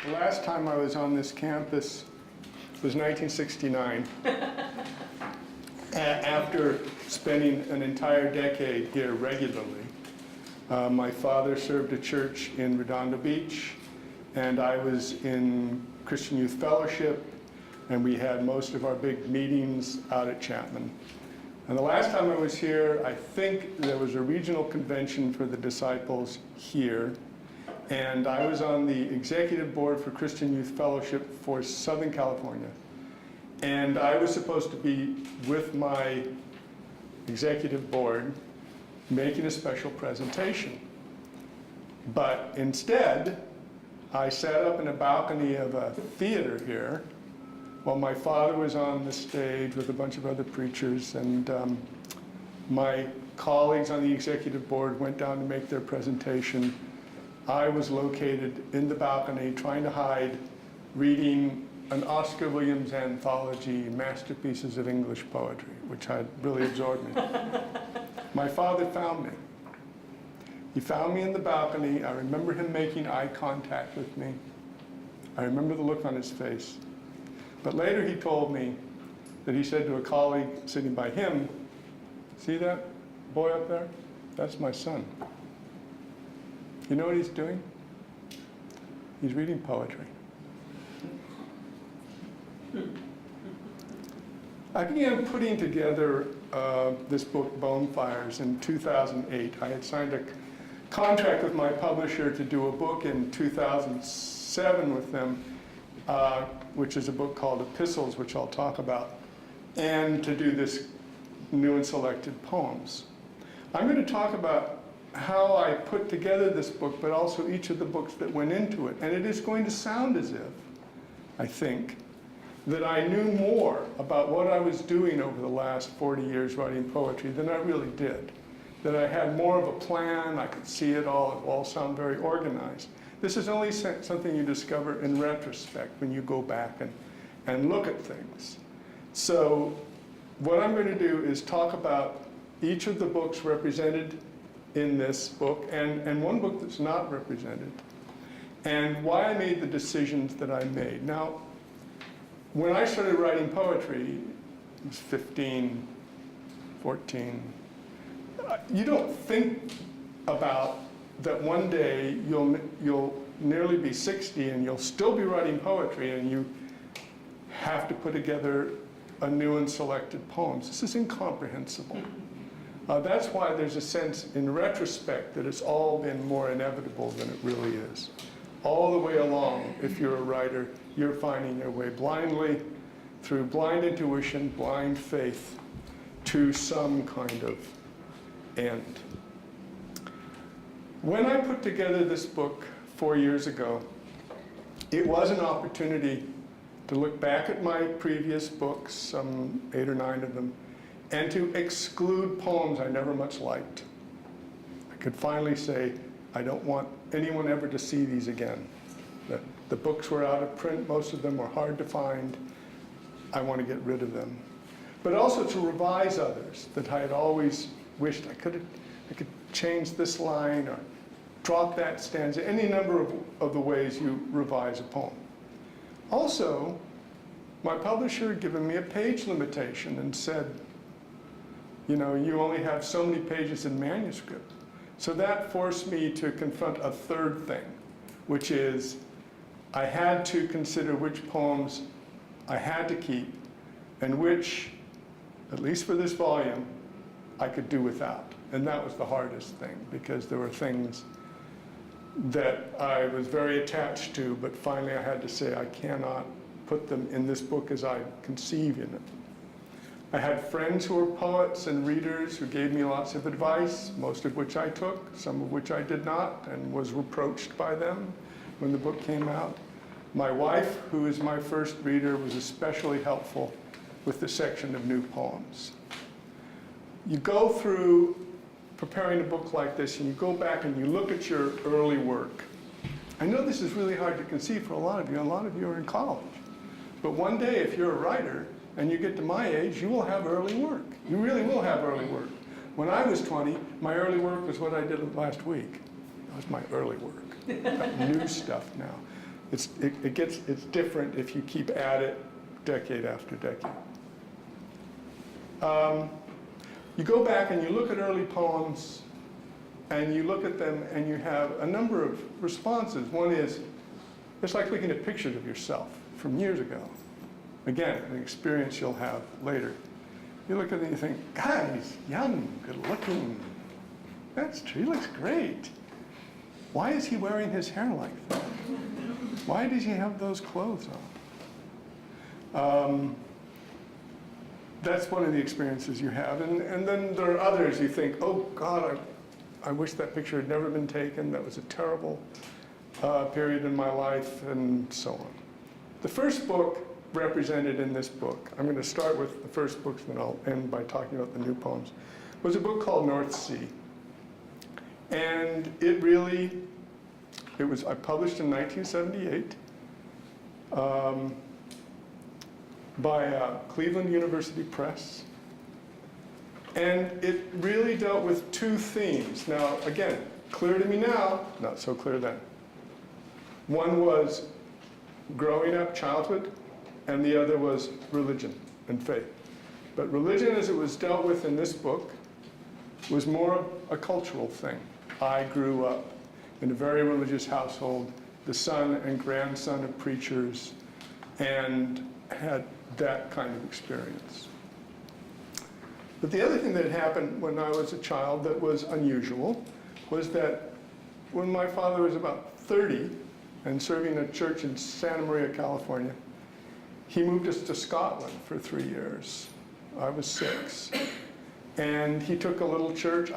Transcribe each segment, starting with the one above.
The last time I was on this campus was 1969. After spending an entire decade here regularly, my father served a church in Redondo Beach, and I was in Christian Youth Fellowship, and we had most of our big meetings out at Chapman. And the last time I was here, I think there was a regional convention for the disciples here, and I was on the executive board for Christian Youth Fellowship for Southern California. And I was supposed to be with my executive board making a special presentation. But instead, I sat up in a balcony of a theater here while my father was on the stage with a bunch of other preachers, and my colleagues on the executive board went down to make their presentation. I was located in the balcony trying to hide, reading an Oscar Williams anthology, Masterpieces of English Poetry, which had really absorbed me. My father found me. He found me in the balcony. I remember him making eye contact with me. I remember the look on his face. But later he told me that he said to a colleague sitting by him, "See that boy up there? That's my son. You know what he's doing? He's reading poetry." I began putting together this book, Bonefires, in 2008. I had signed a contract with my publisher to do a book in 2007 with them, which is a book called Epistles, which I'll talk about, and to do this new and selected poems. I'm going to talk about how I put together this book, but also each of the books that went into it. And it is going to sound as if, I think, that I knew more about what I was doing over the last 40 years writing poetry than I really did. That I had more of a plan, I could see it all sound very organized. This is only something you discover in retrospect when you go back and look at things. So what I'm going to do is talk about each of the books represented in this book and one book that's not represented, and why I made the decisions that I made. Now, when I started writing poetry, it was 15, 14, you don't think about that one day you'll nearly be 60 and you'll still be writing poetry and you have to put together a new and selected poems. This is incomprehensible. That's why there's a sense in retrospect that it's all been more inevitable than it really is. All the way along, if you're a writer, you're finding your way blindly, through blind intuition, blind faith, to some kind of end. When I put together this book 4 years ago, it was an opportunity to look back at my previous books, some 8 or 9 of them, and to exclude poems I never much liked. I could finally say, I don't want anyone ever to see these again. The books were out of print, most of them were hard to find. I want to get rid of them. But also to revise others that I had always wished I could change this line or drop that stanza, any number of the ways you revise a poem. Also, my publisher had given me a page limitation and said, you know, you only have so many pages in manuscript. So that forced me to confront a third thing, which is I had to consider which poems I had to keep and which, at least for this volume, I could do without. And that was the hardest thing, because there were things that I was very attached to, but finally I had to say I cannot put them in this book as I conceive in it. I had friends who were poets and readers who gave me lots of advice, most of which I took, some of which I did not, and was reproached by them when the book came out. My wife, who is my first reader, was especially helpful with the section of new poems. You go through preparing a book like this, and you go back and you look at your early work. I know this is really hard to conceive for a lot of you, and a lot of you are in college. But one day, if you're a writer, and you get to my age, you will have early work. You really will have early work. When I was 20, my early work was what I did last week. That was my early work. Got new stuff now. It's different if you keep at it decade after decade. You go back and you look at early poems, and you look at them and you have a number of responses. One is, it's like looking at pictures of yourself from years ago. Again, an experience you'll have later. You look at it and you think, God, he's young, good looking. That's true, he looks great. Why is he wearing his hair like that? Why does he have those clothes on? That's one of the experiences you have. And then there are others you think, oh God, I wish that picture had never been taken. That was a terrible period in my life, and so on. The first book represented in this book, I'm going to start with the first books, then I'll end by talking about the new poems, was a book called North Sea. And I published in 1978 by Cleveland University Press. And it really dealt with two themes. Now, again, clear to me now, not so clear then. One was growing up, childhood, and the other was religion and faith. But religion, as it was dealt with in this book, was more a cultural thing. I grew up in a very religious household, the son and grandson of preachers, and had that kind of experience. But the other thing that happened when I was a child that was unusual was that when my father was about 30 and serving a church in Santa Maria, California, he moved us to Scotland for 3 years. I was 6. And he took a little church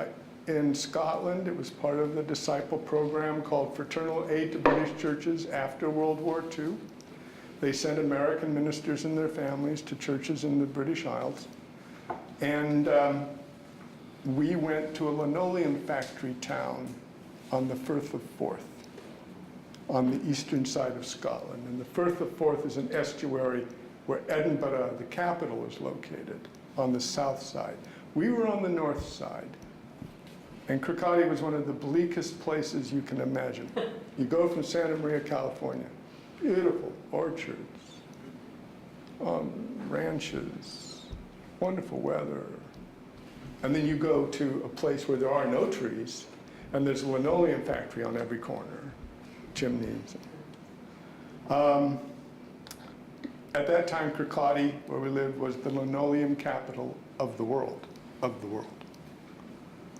in Scotland. It was part of the disciple program called Fraternal Aid to British Churches after World War II. They sent American ministers and their families to churches in the British Isles. And we went to a linoleum factory town on the Firth of Forth, on the eastern side of Scotland. And the Firth of Forth is an estuary where Edinburgh, the capital, is located, on the south side. We were on the north side. And Kirkcaldy was one of the bleakest places you can imagine. You go from Santa Maria, California, beautiful orchards, ranches, wonderful weather. And then you go to a place where there are no trees, and there's a linoleum factory on every corner, chimneys. At that time, Kirkcaldy, where we lived, was the linoleum capital of the world,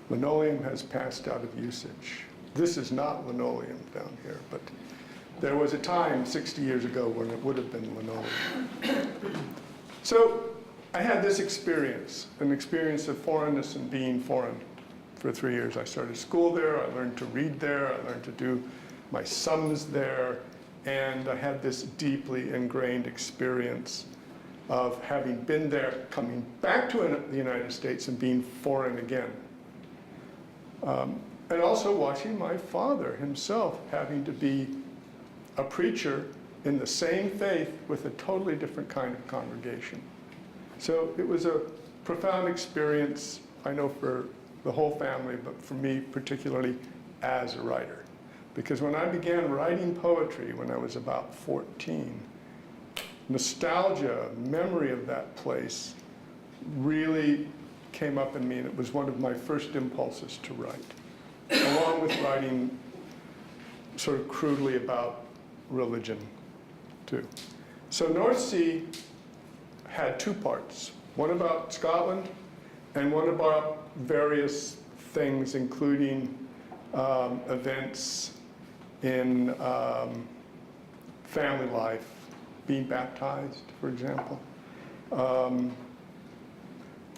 Linoleum has passed out of usage. This is not linoleum down here, but there was a time 60 years ago when it would have been linoleum. So I had this experience, an experience of foreignness and being foreign for 3 years. I started school there, I learned to read there, I learned to do my sums there, and I had this deeply ingrained experience of having been there, coming back to the United States and being foreign again. And also watching my father himself having to be a preacher in the same faith with a totally different kind of congregation. So it was a profound experience, I know for the whole family, but for me particularly as a writer. Because when I began writing poetry when I was about 14, nostalgia, memory of that place really came up in me, and it was one of my first impulses to write, along with writing sort of crudely about religion too. So North Sea had two parts, one about Scotland and one about various things, including events in family life, being baptized, for example.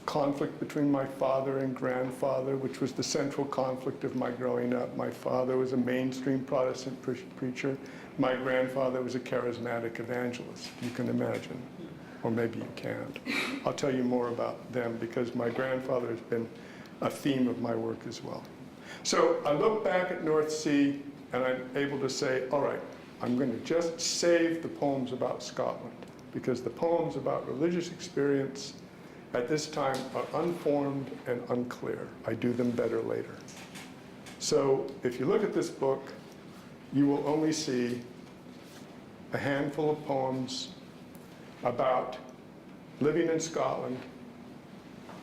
Conflict between my father and grandfather, which was the central conflict of my growing up. My father was a mainstream Protestant preacher. My grandfather was a charismatic evangelist, you can imagine. Or maybe you can't. I'll tell you more about them because my grandfather has been a theme of my work as well. So I look back at North Sea and I'm able to say, all right, I'm going to just save the poems about Scotland because the poems about religious experience at this time are unformed and unclear. I do them better later. So if you look at this book, you will only see a handful of poems about living in Scotland,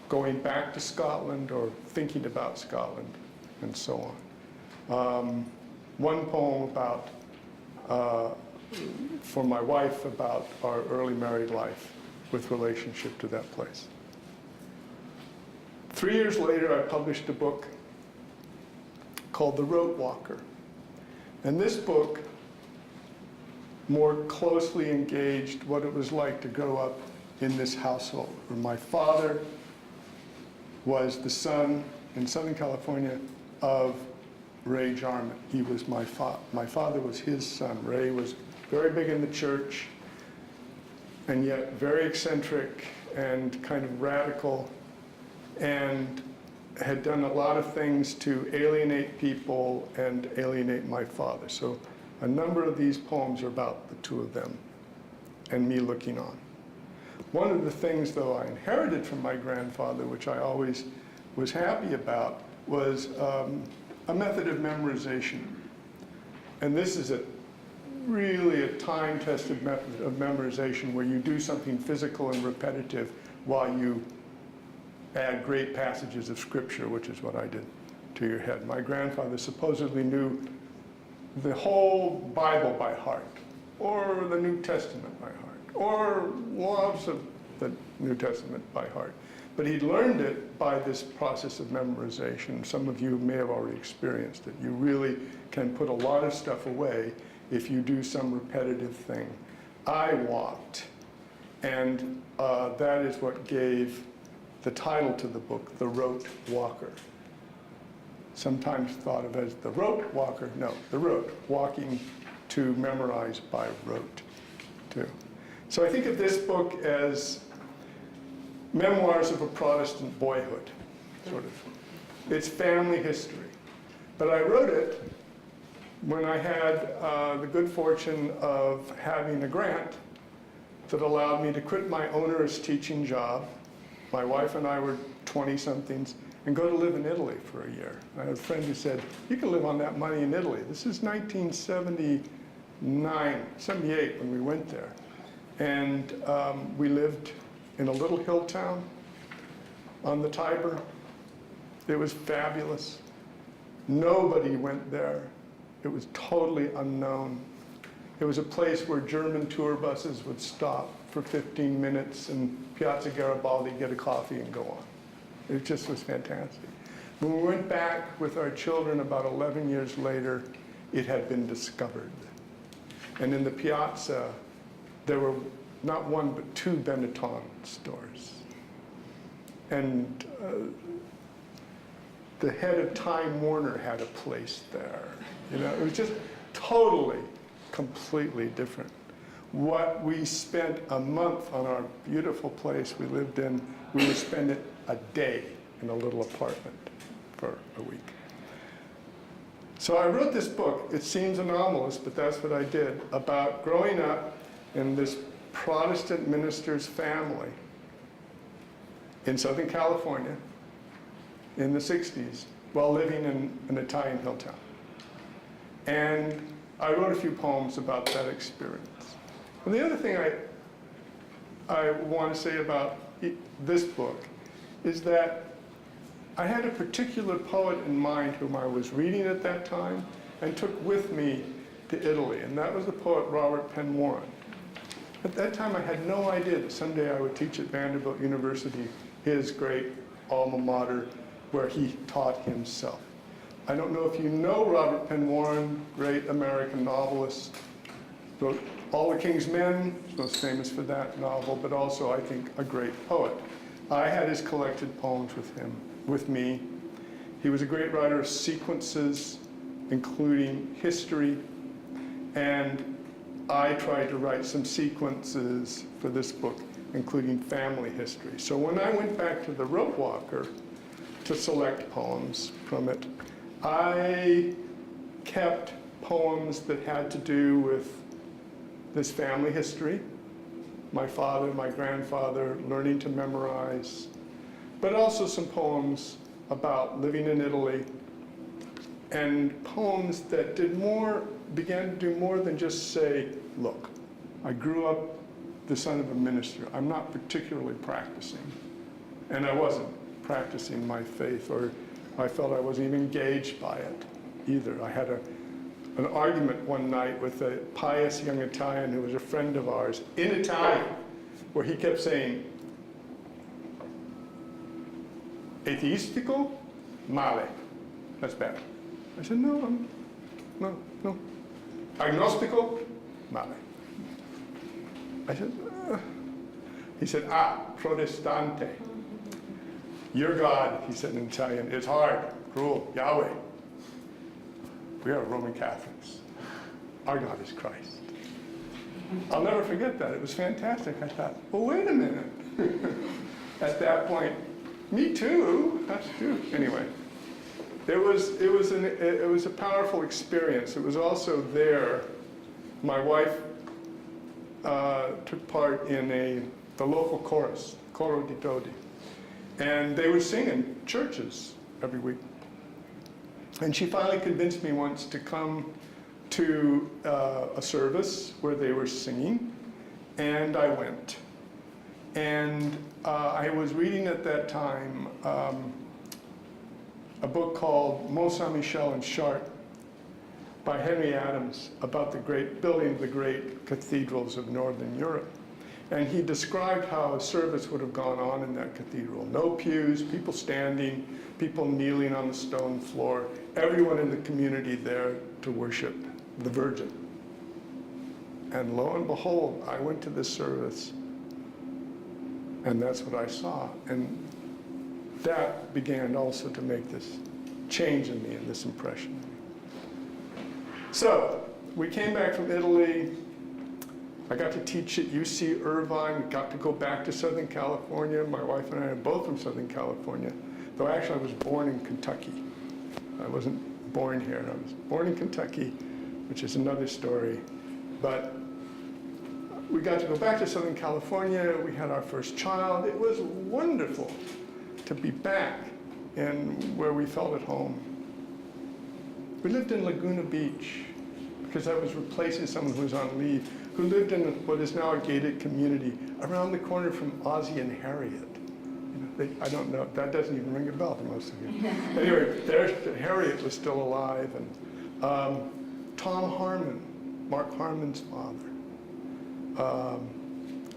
going back to Scotland or thinking about Scotland, and so on. One poem about, for my wife, about our early married life with relationship to that place. 3 years later, I published a book called The Road Walker. And this book more closely engaged what it was like to grow up in this household, where my father was the son in Southern California of Ray Jarman. He was my father was his son. Ray was very big in the church, and yet very eccentric and kind of radical, and had done a lot of things to alienate people and alienate my father. So a number of these poems are about the two of them and me looking on. One of the things, though, I inherited from my grandfather, which I always was happy about, was a method of memorization. And this is really a time-tested method of memorization where you do something physical and repetitive while you add great passages of scripture, which is what I did, to your head. My grandfather supposedly knew the whole Bible by heart, or the New Testament by heart, or lots of the New Testament by heart. But he learned it by this process of memorization. Some of you may have already experienced it. You really can put a lot of stuff away if you do some repetitive thing. I walked, and that is what gave the title to the book, The Rote Walker. Sometimes thought of as the rote walker. No, the rote, walking to memorize by rote, too. So I think of this book as memoirs of a Protestant boyhood, sort of. It's family history. But I wrote it when I had the good fortune of having a grant that allowed me to quit my onerous teaching job. My wife and I were 20-somethings, and go to live in Italy for a year. I had a friend who said, you can live on that money in Italy. This is 1979, 78 when we went there. And we lived in a little hill town on the Tiber. It was fabulous. Nobody went there. It was totally unknown. It was a place where German tour buses would stop for 15 minutes in Piazza Garibaldi, get a coffee and go on. It just was fantastic. When we went back with our children about 11 years later, it had been discovered. And in the piazza, there were not one but two Benetton stores. And the head of Time Warner had a place there. You know, it was just totally, completely different. What we spent a month on our beautiful place we lived in, we would spend it a day in a little apartment for a week. So I wrote this book. It seems anomalous, but that's what I did, about growing up in this Protestant minister's family in Southern California in the 60s while living in an Italian hill town. And I wrote a few poems about that experience. And the other thing I want to say about this book is that I had a particular poet in mind whom I was reading at that time and took with me to Italy, and that was the poet Robert Penn Warren. At that time, I had no idea that someday I would teach at Vanderbilt University, his great alma mater, where he taught himself. I don't know if you know Robert Penn Warren, great American novelist, wrote All the King's Men, most famous for that novel, but also, I think, a great poet. I had his collected poems with me. He was a great writer of sequences, including history, and I tried to write some sequences for this book, including family history. So when I went back to the Rote Walker to select poems from it, I kept poems that had to do with this family history, my father, my grandfather, learning to memorize, but also some poems about living in Italy, and poems that began to do more than just say, look. I grew up the son of a minister. I'm not particularly practicing. And I wasn't practicing my faith, or I felt I wasn't even engaged by it either. I had an argument one night with a pious young Italian who was a friend of ours in Italian, where he kept saying, atheistico? Male. That's bad. I said, no. Agnostico? Male. I said, He said, protestante. Your God, he said in Italian, is hard, cruel, Yahweh. We are Roman Catholics. Our God is Christ. I'll never forget that. It was fantastic. I thought, well, wait a minute. At that point, me too. That's true. Anyway, it was a powerful experience. It was also there. My wife took part in the local chorus, Coro di Todi, and they would sing in churches every week. And she finally convinced me once to come to a service where they were singing, and I went. And I was reading at that time a book called Mont Saint-Michel and Chartres by Henry Adams about the building of the great cathedrals of Northern Europe. And he described how a service would have gone on in that cathedral. No pews, people standing, people kneeling on the stone floor, everyone in the community there to worship the Virgin. And lo and behold, I went to this service, and that's what I saw. And that began also to make this change in me and this impression. So, we came back from Italy. I got to teach at UC Irvine. We got to go back to Southern California. My wife and I are both from Southern California, though actually I was born in Kentucky. I wasn't born here. I was born in Kentucky, which is another story. But we got to go back to Southern California. We had our first child. It was wonderful to be back in where we felt at home. We lived in Laguna Beach because I was replacing someone who was on leave, who lived in what is now a gated community around the corner from Ozzie and Harriet. You know, I don't know, that doesn't even ring a bell to most of you. Anyway, Harriet was still alive, and Tom Harman, Mark Harmon's father.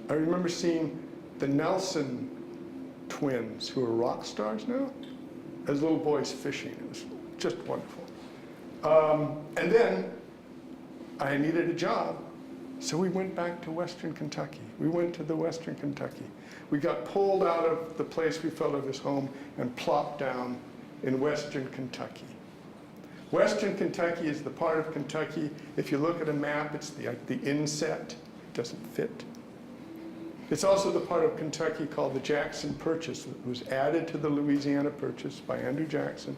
I remember seeing the Nelson twins, who are rock stars now, as little boys fishing. It was just wonderful. And then I needed a job, so we went back to Western Kentucky. We went to the Western Kentucky. We got pulled out of the place we felt of as home and plopped down in Western Kentucky. Western Kentucky is the part of Kentucky, if you look at a map, it's the inset, it doesn't fit. It's also the part of Kentucky called the Jackson Purchase, that was added to the Louisiana Purchase by Andrew Jackson.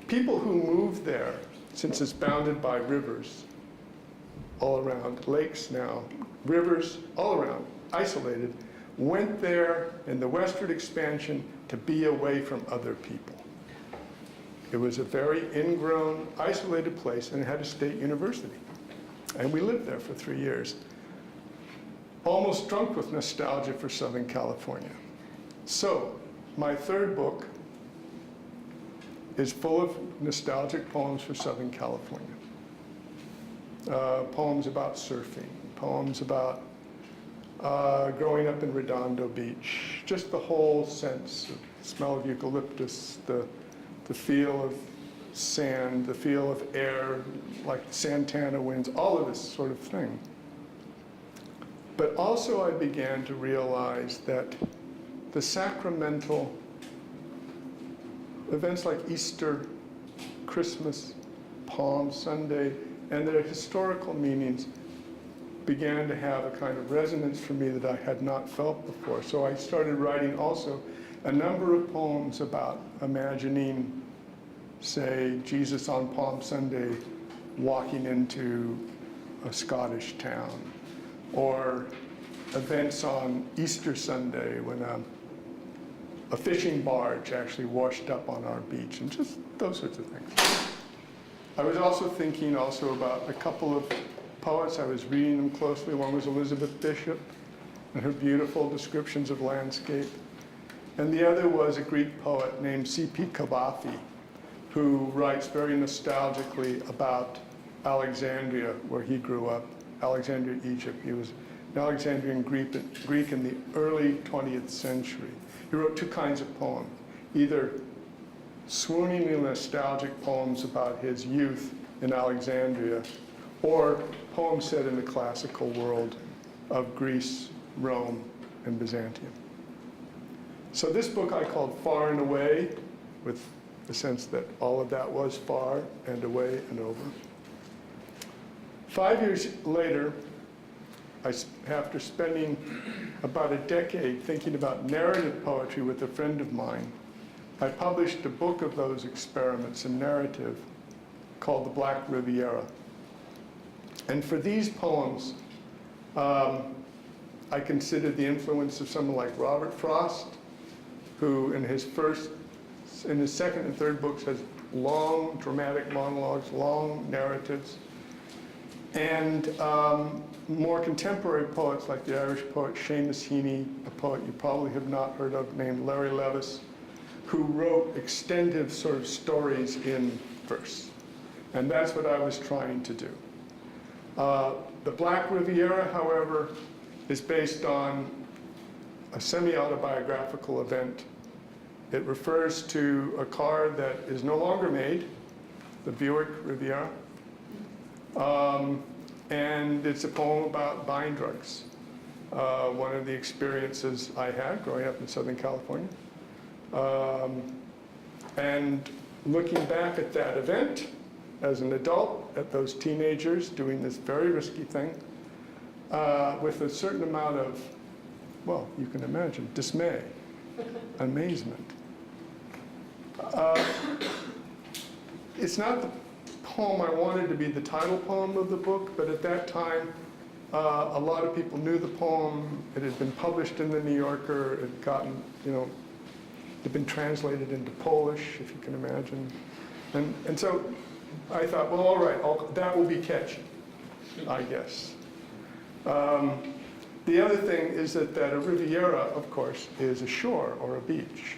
People who moved there, since it's bounded by rivers all around, lakes now, rivers all around, isolated, went there in the westward expansion to be away from other people. It was a very ingrown, isolated place, and it had a state university. And we lived there for 3 years, almost drunk with nostalgia for Southern California. So, my third book is full of nostalgic poems for Southern California. Poems about surfing, poems about growing up in Redondo Beach, just the whole sense of the smell of eucalyptus, the feel of sand, the feel of air, like Santana winds, all of this sort of thing. But also I began to realize that the sacramental events like Easter, Christmas, Palm Sunday, and their historical meanings began to have a kind of resonance for me that I had not felt before. So I started writing also a number of poems about imagining, say, Jesus on Palm Sunday walking into a Scottish town, or events on Easter Sunday when a fishing barge actually washed up on our beach, and just those sorts of things. I was also thinking about a couple of poets. I was reading them closely. One was Elizabeth Bishop and her beautiful descriptions of landscape. And the other was a Greek poet named C.P. Kavafi, who writes very nostalgically about Alexandria, where he grew up, Alexandria, Egypt. He was an Alexandrian Greek in the early 20th century. He wrote two kinds of poems, either swooningly nostalgic poems about his youth in Alexandria, or poems set in the classical world of Greece, Rome, and Byzantium. So this book I called Far and Away, with the sense that all of that was far and away and over. 5 years later, after spending about a decade thinking about narrative poetry with a friend of mine, I published a book of those experiments in narrative called The Black Riviera. And for these poems, I considered the influence of someone like Robert Frost, who in his second and third books has long dramatic monologues, long narratives, and more contemporary poets like the Irish poet Seamus Heaney, a poet you probably have not heard of, named Larry Levis, who wrote extended sort of stories in verse. And that's what I was trying to do. The Black Riviera, however, is based on a semi-autobiographical event. It refers to a car that is no longer made, the Buick Riviera. And it's a poem about buying drugs. One of the experiences I had growing up in Southern California. And looking back at that event as an adult, at those teenagers doing this very risky thing, with a certain amount of, well, you can imagine, dismay, amazement. It's not the poem I wanted to be the title poem of the book, but at that time, a lot of people knew the poem. It had been published in the New Yorker. It had gotten, it had been translated into Polish, if you can imagine. And so I thought, well, all right, that will be catchy, I guess. The other thing is that a Riviera, of course, is a shore or a beach.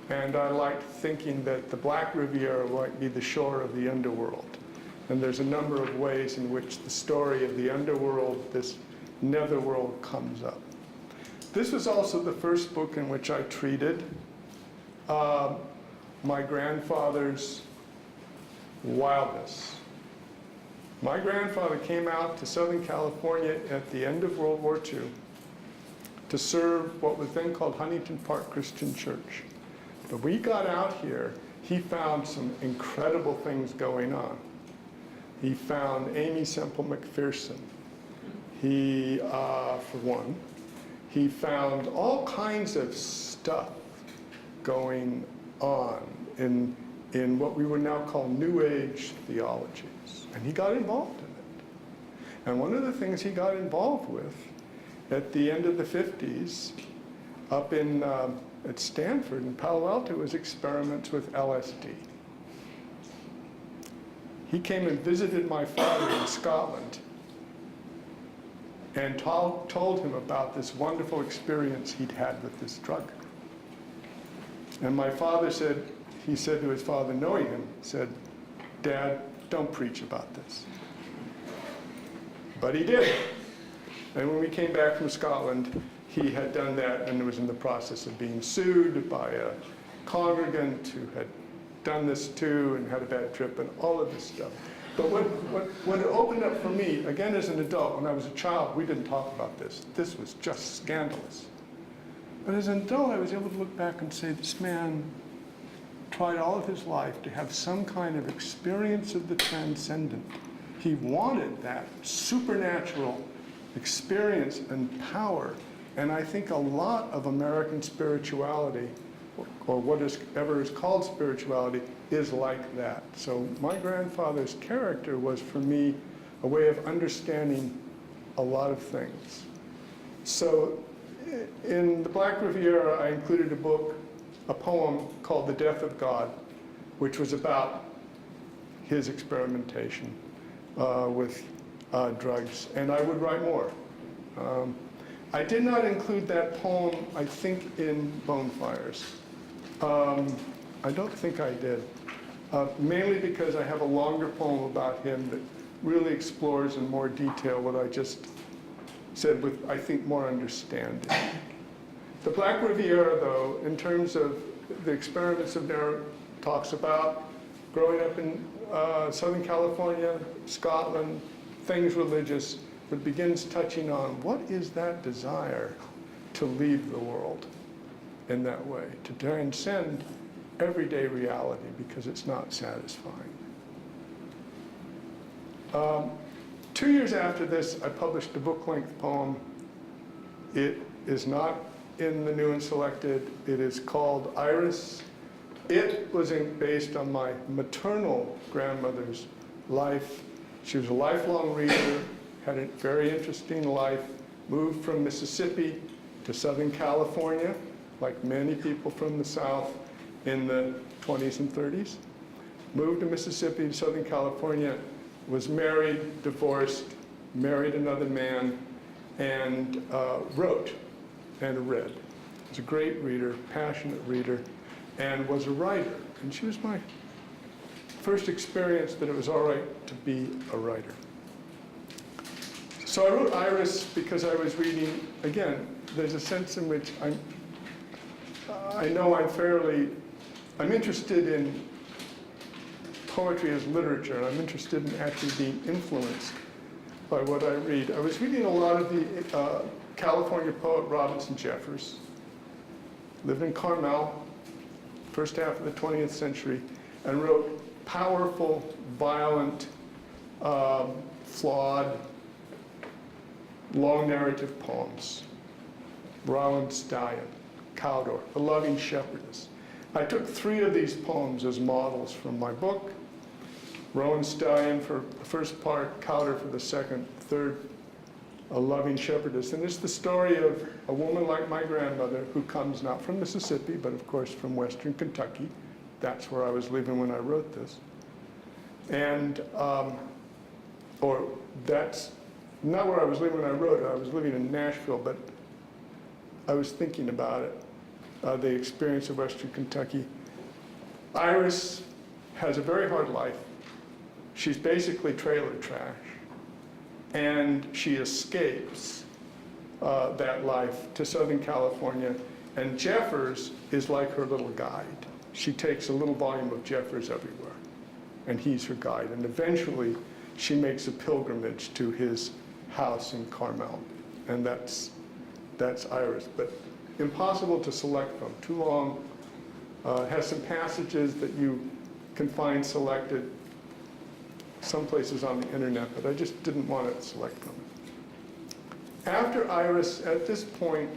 And I liked thinking that the Black Riviera might be the shore of the underworld. And there's a number of ways in which the story of the underworld, this netherworld, comes up. This was also the first book in which I treated my grandfather's wildness. My grandfather came out to Southern California at the end of World War II to serve what was then called Huntington Park Christian Church. But when he got out here, he found some incredible things going on. He found Amy Semple McPherson. He, for one, he found all kinds of stuff going on in what we would now call New Age theologies. And he got involved in it. And one of the things he got involved with at the end of the 50s, up in at Stanford in Palo Alto, was experiments with LSD. He came and visited my father in Scotland and told him about this wonderful experience he'd had with this drug. And my father said, he said to his father, knowing him, said, "Dad, don't preach about this." But he did. And when we came back from Scotland, he had done that and was in the process of being sued by a congregant who had done this too and had a bad trip and all of this stuff. But what it opened up for me, again as an adult, when I was a child, we didn't talk about this. This was just scandalous. But as an adult, I was able to look back and say, this man tried all of his life to have some kind of experience of the transcendent. He wanted that supernatural experience and power. And I think a lot of American spirituality, or whatever is called spirituality, is like that. So my grandfather's character was, for me, a way of understanding a lot of things. So in the Black Riviera, I included a poem called The Death of God, which was about his experimentation with drugs, and I would write more. I did not include that poem, I think, in Bonefires. I don't think I did, mainly because I have a longer poem about him that really explores in more detail what I just said with, I think, more understanding. The Black Riviera, though, in terms of the experiments of narrative, talks about growing up in Southern California, Scotland, things religious, but begins touching on what is that desire to leave the world in that way, to transcend everyday reality because it's not satisfying. 2 years after this, I published a book-length poem. It is not in the new and selected. It is called Iris. It was based on my maternal grandmother's life. She was a lifelong reader, had a very interesting life, moved from Mississippi to Southern California, like many people from the South in the 20s and 30s. Moved to Mississippi to Southern California, was married, divorced, married another man, and wrote and read. Was a great reader, passionate reader, and was a writer. And she was my first experience that it was all right to be a writer. So I wrote Iris because I was reading, again, there's a sense in which I know I'm interested in poetry as literature, and I'm interested in actually being influenced by what I read. I was reading a lot of the California poet Robinson Jeffers. Lived in Carmel, first half of the 20th century, and wrote powerful, violent, flawed, long narrative poems. Roland Stallion, Cawdor, The Loving Shepherdess. I took 3 of these poems as models from my book. Rowan Stallion for the first part, Cawdor for the second, third, A Loving Shepherdess. And it's the story of a woman like my grandmother who comes not from Mississippi, but of course from Western Kentucky. That's where I was living when I wrote this. And, or that's not where I was living when I wrote it. I was living in Nashville, but I was thinking about it, the experience of Western Kentucky. Iris has a very hard life. She's basically trailer trash. And she escapes that life to Southern California. And Jeffers is like her little guide. She takes a little volume of Jeffers everywhere, and he's her guide. And eventually, she makes a pilgrimage to his house in Carmel. And that's Iris. But impossible to select from, too long. Has some passages that you can find selected some places on the internet, but I just didn't want to select from it. After Iris, at this point,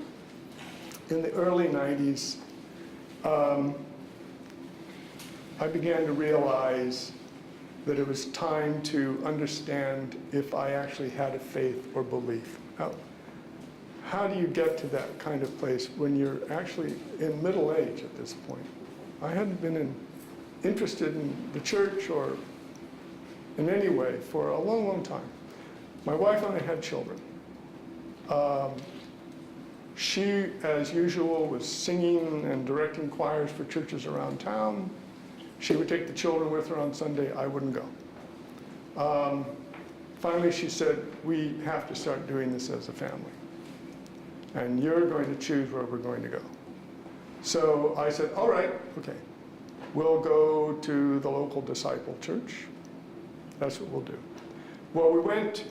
in the early 90s, I began to realize that it was time to understand if I actually had a faith or belief. Now, how do you get to that kind of place when you're actually in middle age at this point? I hadn't been interested in the church or in any way for a long, long time. My wife and I had children. She, as usual, was singing and directing choirs for churches around town. She would take the children with her on Sunday. I wouldn't go. Finally, she said, we have to start doing this as a family. And you're going to choose where we're going to go. So I said, all right, okay. We'll go to the local disciple church. That's what we'll do. Well, we went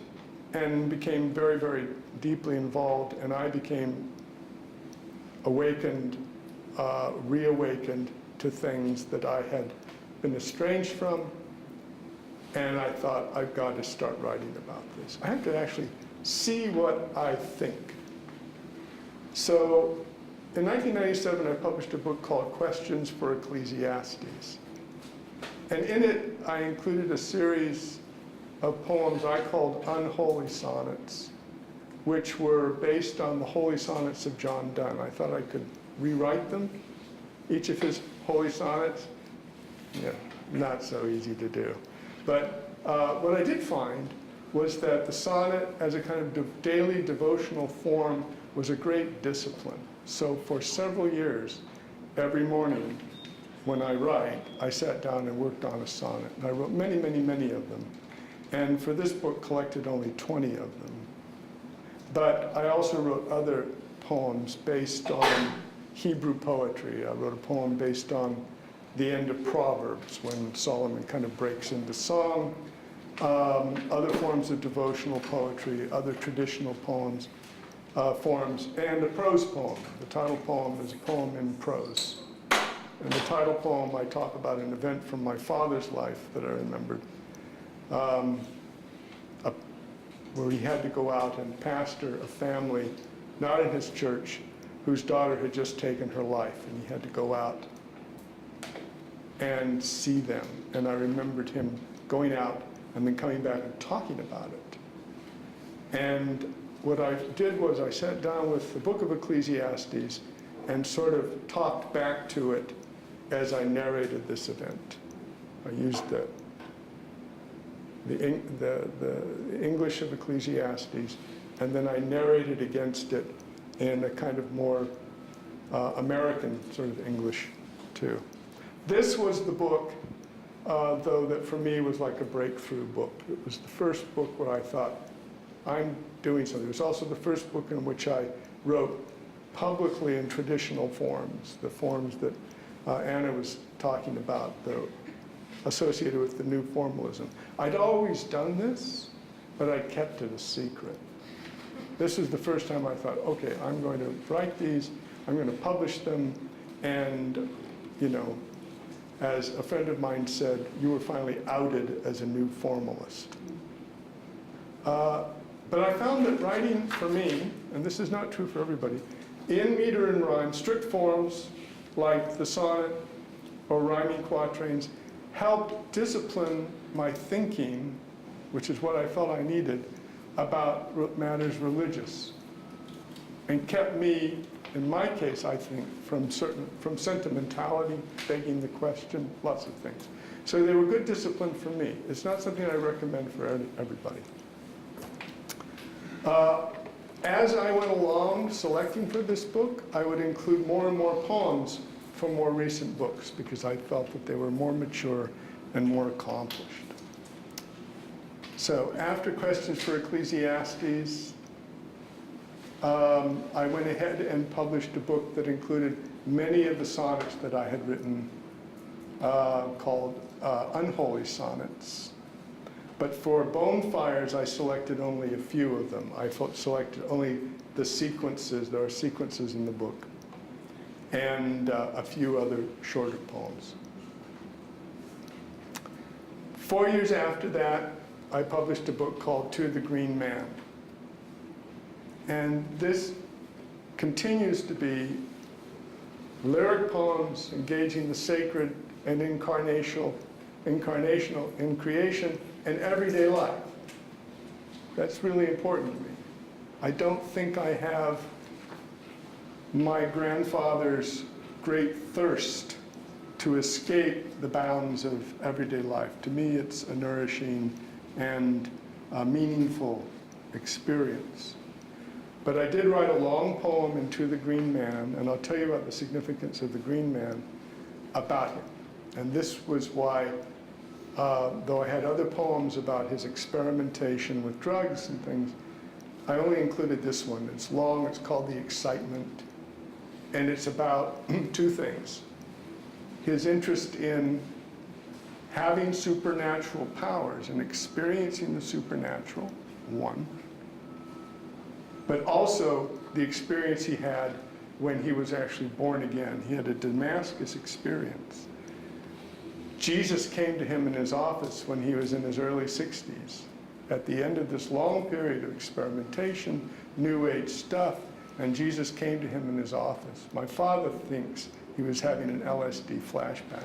and became very, very deeply involved, and I became awakened, reawakened to things that I had been estranged from, and I thought, I've got to start writing about this. I have to actually see what I think. So in 1997, I published a book called Questions for Ecclesiastes. And in it, I included a series of poems I called Unholy Sonnets, which were based on the Holy Sonnets of John Donne. I thought I could rewrite them, each of his Holy Sonnets. Yeah, not so easy to do. But what I did find was that the sonnet as a kind of daily devotional form was a great discipline. So for several years, every morning when I write, I sat down and worked on a sonnet. And I wrote many, many, many of them. And for this book, collected only 20 of them. But I also wrote other poems based on Hebrew poetry. I wrote a poem based on the end of Proverbs, when Solomon kind of breaks into song. Other forms of devotional poetry, other traditional poems, forms, and a prose poem. The title poem is a poem in prose. And the title poem, I talk about an event from my father's life that I remembered, where he had to go out and pastor a family, not in his church, whose daughter had just taken her life, and he had to go out and see them. And I remembered him going out and then coming back and talking about it. And what I did was I sat down with the book of Ecclesiastes and sort of talked back to it as I narrated this event. I used the English of Ecclesiastes, and then I narrated against it in a kind of more American sort of English too. This was the book, though, that for me was like a breakthrough book. It was the first book where I thought, I'm doing something. It was also the first book in which I wrote publicly in traditional forms, the forms that Anna was talking about, associated with the new formalism. I'd always done this, but I'd kept it a secret. This was the first time I thought, okay, I'm going to write these, I'm going to publish them, and, you know, as a friend of mine said, you were finally outed as a new formalist. But I found that writing for me, and this is not true for everybody, in meter and rhyme, strict forms like the sonnet or rhyming quatrains, helped discipline my thinking, which is what I felt I needed, about matters religious, and kept me, in my case, I think, from sentimentality, begging the question, lots of things. So they were good discipline for me. It's not something I recommend for everybody. As I went along selecting for this book, I would include more and more poems from more recent books because I felt that they were more mature and more accomplished. So after Questions for Ecclesiastes, I went ahead and published a book that included many of the sonnets that I had written called Unholy Sonnets. But for Bonefires, I selected only a few of them. I selected only the sequences. There are sequences in the book. And a few other shorter poems. 4 years after that, I published a book called To the Green Man. And this continues to be lyric poems engaging the sacred and incarnational in creation and everyday life. That's really important to me. I don't think I have my grandfather's great thirst to escape the bounds of everyday life. To me, it's a nourishing and meaningful experience. But I did write a long poem in To the Green Man, and I'll tell you about the significance of the Green Man about him. And this was why, though I had other poems about his experimentation with drugs and things, I only included this one. It's long, it's called The Excitement, and it's about two things. His interest in having supernatural powers and experiencing the supernatural, one, but also the experience he had when he was actually born again. He had a Damascus experience. Jesus came to him in his office when he was in his early 60s, at the end of this long period of experimentation, New Age stuff, and Jesus came to him in his office. My father thinks he was having an LSD flashback.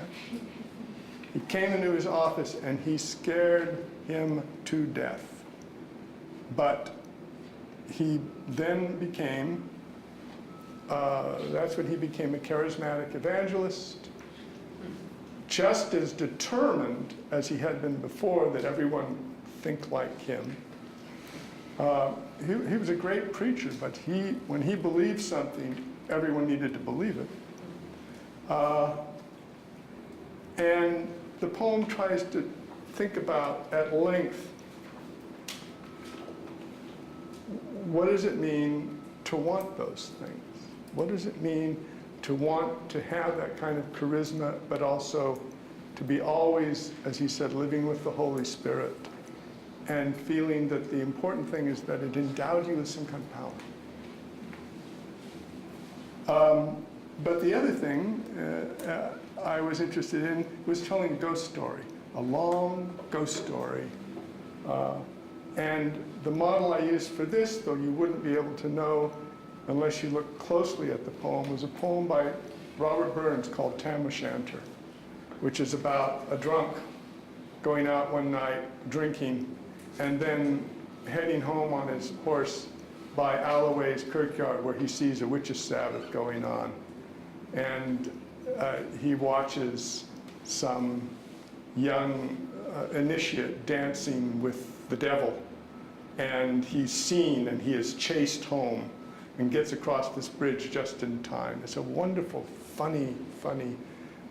He came into his office and he scared him to death. But he then became, that's when he became a charismatic evangelist, just as determined as he had been before that everyone think like him. He was a great preacher, but when he believed something, everyone needed to believe it. And the poem tries to think about, at length, what does it mean to want those things? What does it mean to want to have that kind of charisma, but also to be always, as he said, living with the Holy Spirit and feeling that the important thing is that it endowed you with some kind of power. But the other thing I was interested in was telling a ghost story, a long ghost story. And the model I used for this, though you wouldn't be able to know unless you look closely at the poem, was a poem by Robert Burns called Tam O'Shanter, which is about a drunk going out one night drinking and then heading home on his horse by Alloway's kirkyard where he sees a witches' sabbath going on. And he watches some young initiate dancing with the devil. And he's seen and he is chased home and gets across this bridge just in time. It's a wonderful, funny,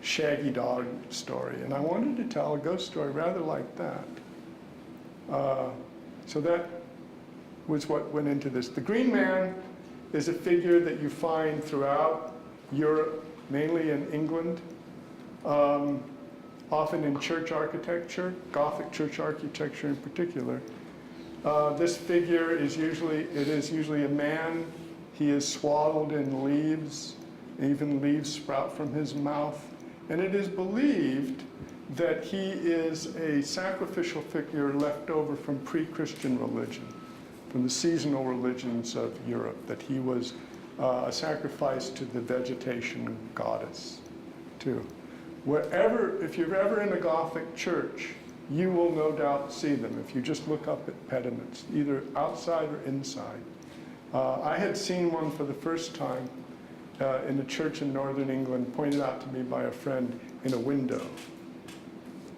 shaggy dog story. And I wanted to tell a ghost story rather like that. So that was what went into this. The Green Man is a figure that you find throughout Europe, mainly in England, often in church architecture, Gothic church architecture in particular. This figure is usually a man. He is swaddled in leaves. Even leaves sprout from his mouth. And it is believed that he is a sacrificial figure left over from pre-Christian religion, from the seasonal religions of Europe, that he was a sacrifice to the vegetation goddess, too. If you're ever in a Gothic church, you will no doubt see them if you just look up at pediments, either outside or inside. I had seen one for the first time in a church in northern England, pointed out to me by a friend in a window,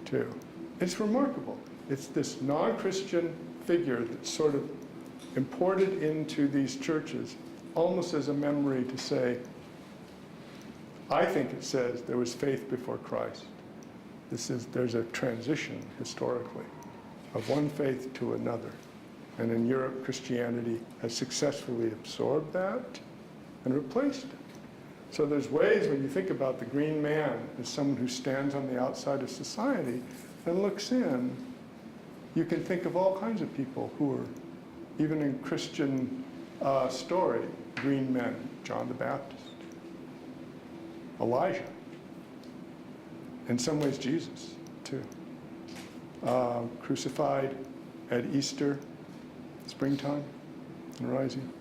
too. It's remarkable. It's this non-Christian figure that's sort of imported into these churches, almost as a memory to say, I think it says there was faith before Christ. There's a transition historically of one faith to another. And in Europe, Christianity has successfully absorbed that and replaced it. So there's ways when you think about the Green Man as someone who stands on the outside of society and looks in, you can think of all kinds of people who are, even in Christian story, green men. John the Baptist, Elijah, in some ways Jesus, too. Crucified at Easter, springtime and rising.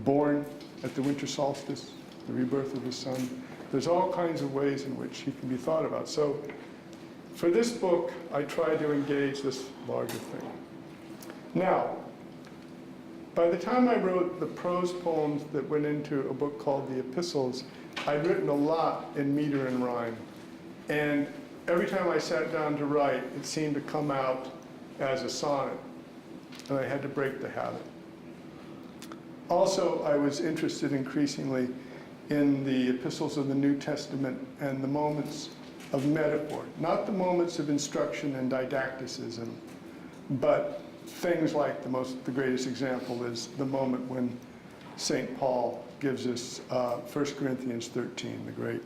Born at the winter solstice, the rebirth of the sun. There's all kinds of ways in which he can be thought about. So for this book, I tried to engage this larger thing. Now, by the time I wrote the prose poems that went into a book called The Epistles, I'd written a lot in meter and rhyme. And every time I sat down to write, it seemed to come out as a sonnet. And I had to break the habit. Also, I was interested increasingly in the epistles of the New Testament and the moments of metaphor, not the moments of instruction and didacticism, but things like the greatest example is the moment when St. Paul gives us 1 Corinthians 13, the great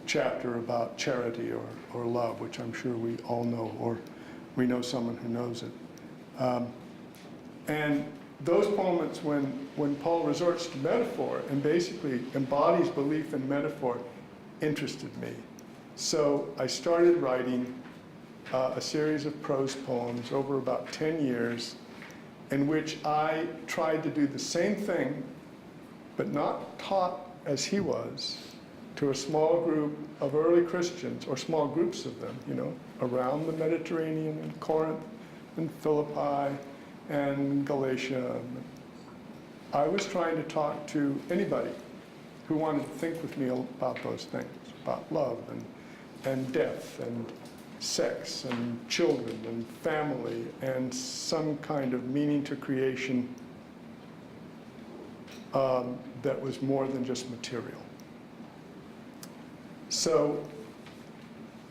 chapter about charity or love, which I'm sure we all know, or we know someone who knows it. And those moments when Paul resorts to metaphor and basically embodies belief in metaphor interested me. So I started writing a series of prose poems over about 10 years in which I tried to do the same thing, but not taught as he was, to a small group of early Christians, or small groups of them, around the Mediterranean, and Corinth, and Philippi, and Galatia. I was trying to talk to anybody who wanted to think with me about those things, about love and death and sex and children and family and some kind of meaning to creation that was more than just material. So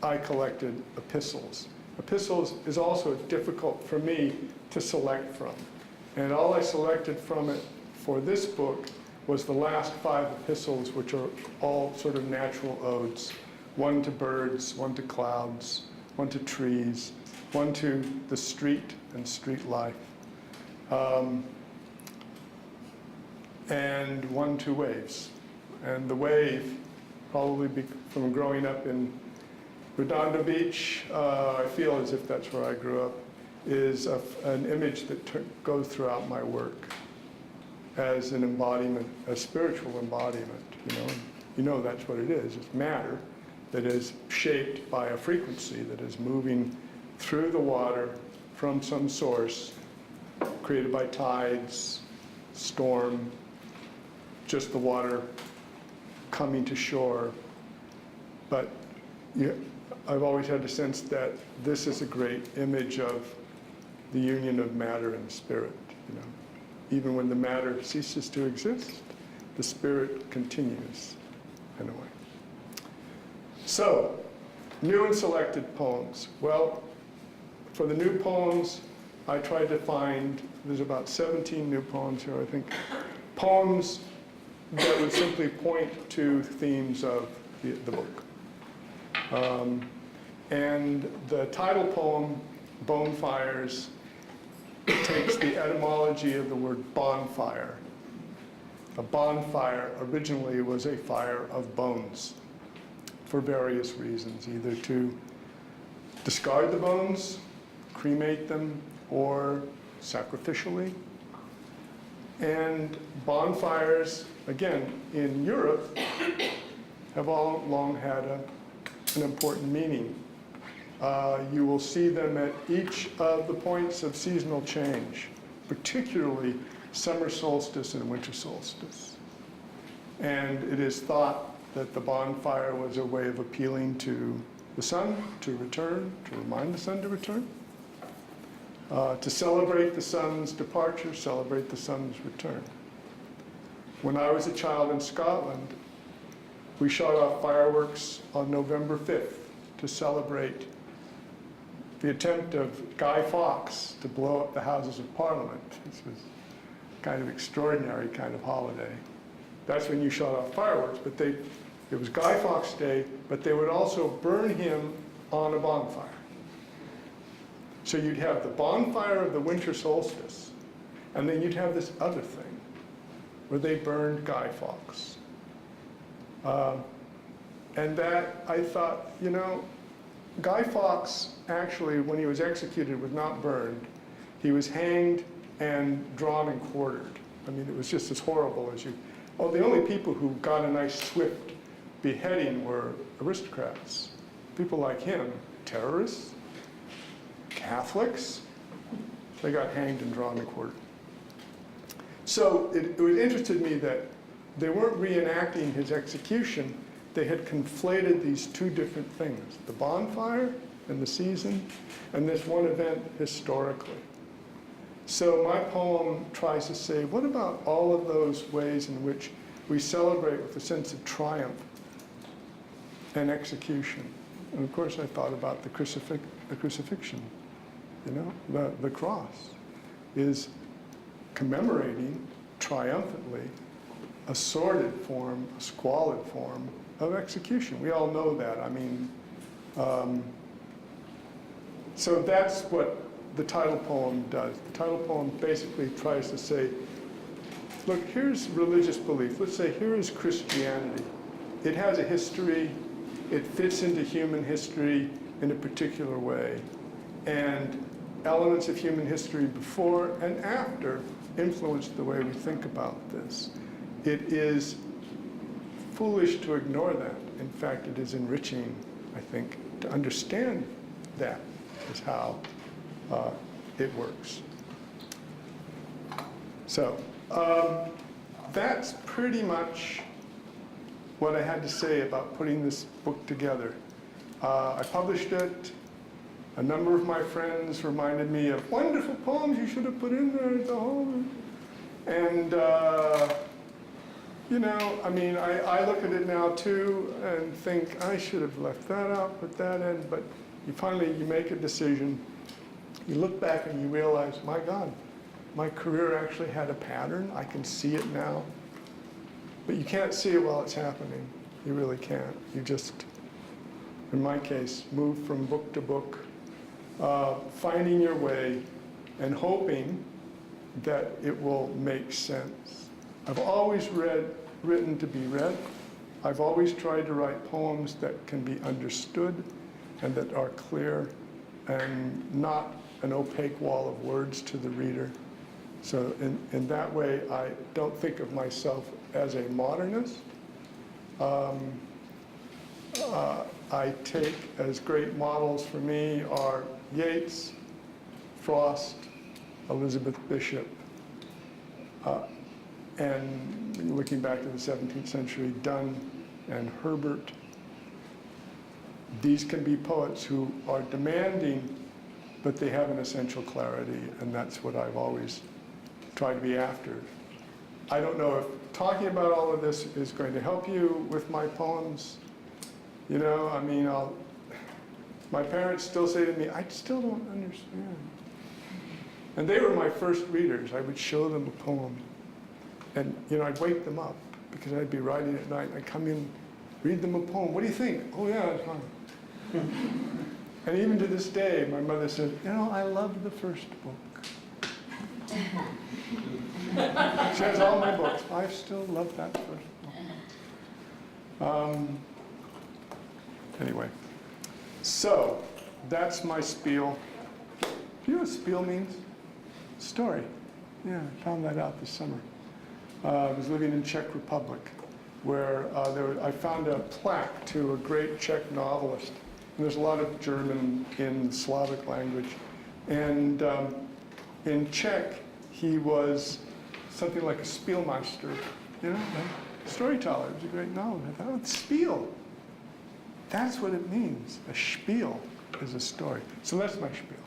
I collected epistles. Epistles is also difficult for me to select from. And all I selected from it for this book was the last 5 epistles, which are all sort of natural odes. One to birds, one to clouds, one to trees, one to the street and street life, and one to waves. And the wave, probably from growing up in Redondo Beach, I feel as if that's where I grew up, is an image that goes throughout my work as an embodiment, a spiritual embodiment, you know. You know that's what it is. It's matter that is shaped by a frequency that is moving through the water from some source created by tides, storm, just the water coming to shore. But I've always had the sense that this is a great image of the union of matter and spirit, you know. Even when the matter ceases to exist, the spirit continues in a way. So, new and selected poems. Well, for the new poems, I tried to find, there's about 17 new poems here, I think, poems that would simply point to themes of the book. And the title poem, Bonefires, takes the etymology of the word bonfire. A bonfire originally was a fire of bones for various reasons, either to discard the bones, cremate them, or sacrificially. And bonfires, again, in Europe, have all long had an important meaning. You will see them at each of the points of seasonal change, particularly summer solstice and winter solstice. And it is thought that the bonfire was a way of appealing to the sun to return, to remind the sun to return, to celebrate the sun's departure, celebrate the sun's return. When I was a child in Scotland, we shot off fireworks on November 5th to celebrate the attempt of Guy Fawkes to blow up the Houses of Parliament. This was kind of extraordinary kind of holiday. That's when you shot off fireworks, but it was Guy Fawkes Day, but they would also burn him on a bonfire. So you'd have the bonfire of the winter solstice, and then you'd have this other thing where they burned Guy Fawkes. And that, I thought, you know, Guy Fawkes actually, when he was executed, was not burned. He was hanged and drawn and quartered. I mean, it was just as horrible as you... Oh, the only people who got a nice swift beheading were aristocrats. People like him, terrorists, Catholics, they got hanged and drawn and quartered. So it interested me that they weren't reenacting his execution. They had conflated these two different things, the bonfire and the season, and this one event historically. So my poem tries to say, what about all of those ways in which we celebrate with a sense of triumph and execution? And of course I thought about the crucifixion, you know, the cross is commemorating triumphantly a sordid form, a squalid form of execution. We all know that. I mean, so that's what the title poem does. The title poem basically tries to say, look, here's religious belief. Let's say here is Christianity. It has a history. It fits into human history in a particular way. And elements of human history before and after influence the way we think about this. It is foolish to ignore that. In fact, it is enriching, I think, to understand that is how it works. So that's pretty much what I had to say about putting this book together. I published it A number of my friends reminded me of wonderful poems you should have put in there at the home. And, you know, I mean, I look at it now too and think I should have left that out, put that in, but you make a decision. You look back and you realize, my God, my career actually had a pattern. I can see it now. But you can't see it while it's happening. You really can't. You just, in my case, move from book to book, finding your way and hoping that it will make sense. I've always written to be read. I've always tried to write poems that can be understood and that are clear and not an opaque wall of words to the reader. So in that way, I don't think of myself as a modernist. I take as great models for me are Yeats, Frost, Elizabeth Bishop, and looking back to the 17th century, Donne and Herbert. These can be poets who are demanding, but they have an essential clarity, and that's what I've always tried to be after. I don't know if talking about all of this is going to help you with my poems. You know, I mean, my parents still say to me, I still don't understand. And they were my first readers. I would show them a poem. And, you know, I'd wake them up because I'd be writing at night. And I'd come in, read them a poem. What do you think? Oh, yeah, it's fine. And even to this day, my mother said, you know, I love the first book. She has all my books. I still love that first book. Anyway, so that's my spiel. Do you know what spiel means? Story. Yeah, I found that out this summer. I was living in Czech Republic, where I found a plaque to a great Czech novelist. And there's a lot of German in Slavic language. And in Czech, he was something like a spielmeister, you know, a storyteller. It was a great novel. I thought, oh, it's spiel. That's what it means. A spiel is a story. So that's my spiel.